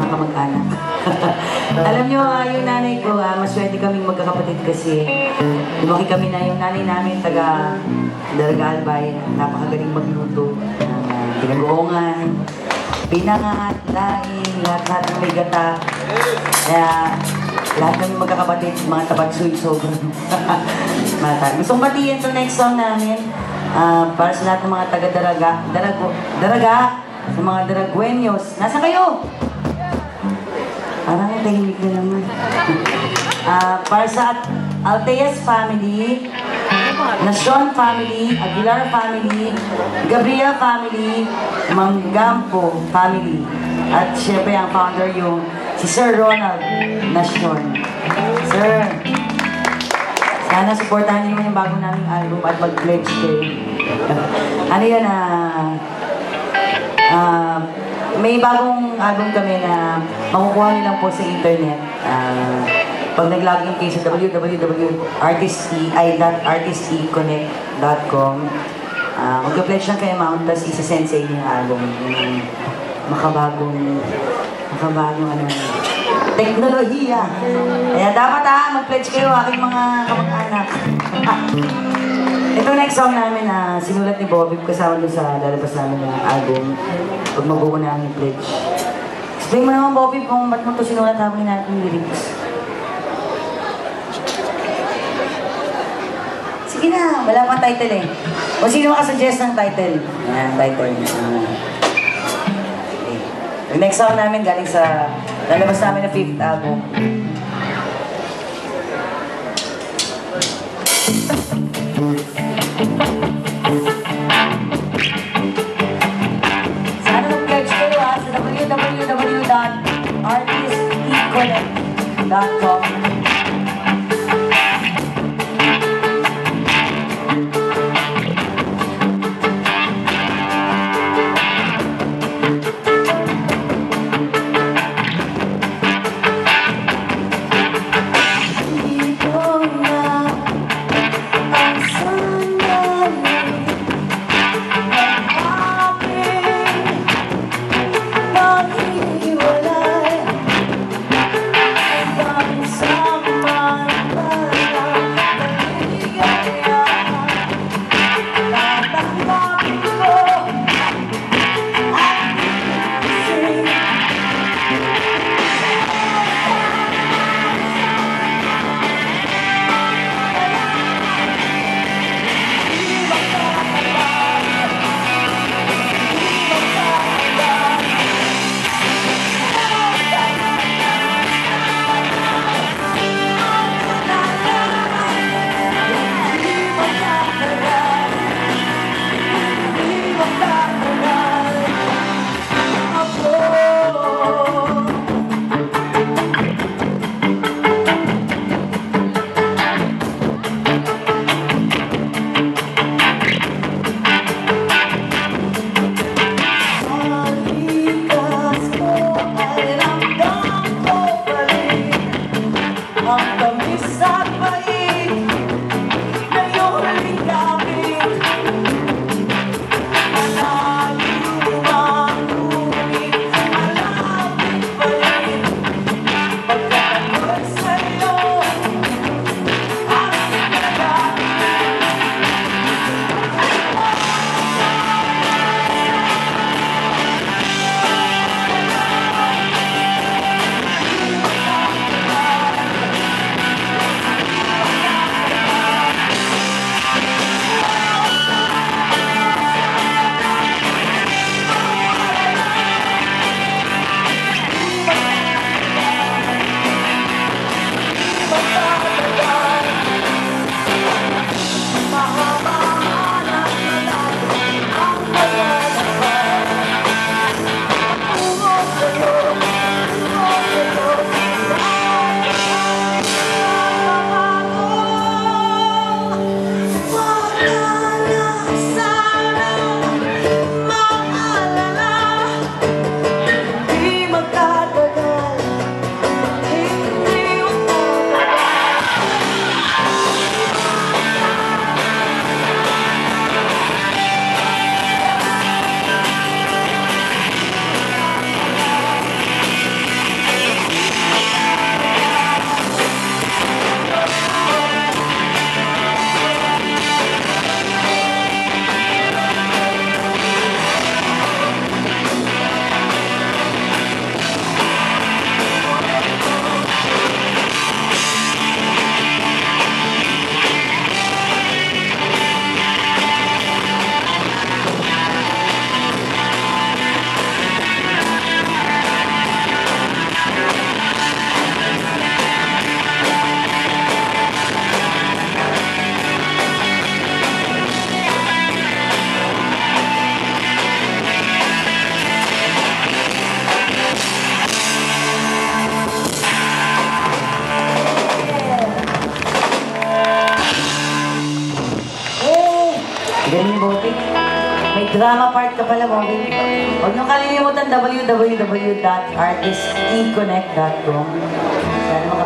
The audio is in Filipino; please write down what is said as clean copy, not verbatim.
mga kamag-anak. Alam nyo, yung nanay ko, maswerte kaming magkakapatid kasi lumaki kami na yung nanay namin, taga Dalaga Albay, napakagaling magluto. Pinag-uungan, pinangat, daing, lahat ng may gata. Kaya lahat kami magkakapatid, mga tabatsuy, sobrang mata. Gustong batiin sa next song namin para sa lahat ng mga taga-Daraga, sa mga Daragueños. Nasaan kayo? Parang tahimik na naman. Para sa Alteas family, Nacion family, Aguilar family, Gabriel family, Manggampo family. At syempre ang founder yung si Sir Ronald Nacion. Sir, sana supportahan niyo naman yung bago naming album at mag-pledge kayo. Ano yan, may bagong album kami na makukuha niyo lang po sa internet. Pag nag-login kayo sa www.artisteconnect.com, mag-pledge lang kayo amount, tapos isa-send sa inyo yung album. Yung makabagong teknolohiya. Kaya dapat mag-pledge kayo, aking mga kamag-anak. Ito next song namin na sinulat ni Bobby kasama doon sa lalabas namin na album. Pag mabuo namin yung pledge. Explain mo naman, Bobby, kung ba't mo ito sinulat namin natin yung lyrics. Sige na, wala pang title eh. Kung sino makasuggest ng title. Ayan, title. Okay. Yung next song namin galing sa lalabas namin na 5th album. Sana mag-pledge kayo sa www.artisteconnect.com. Drama part ka pala, Bobby. Huwag niyong kalilimutan www.artisteconnect.com. Sana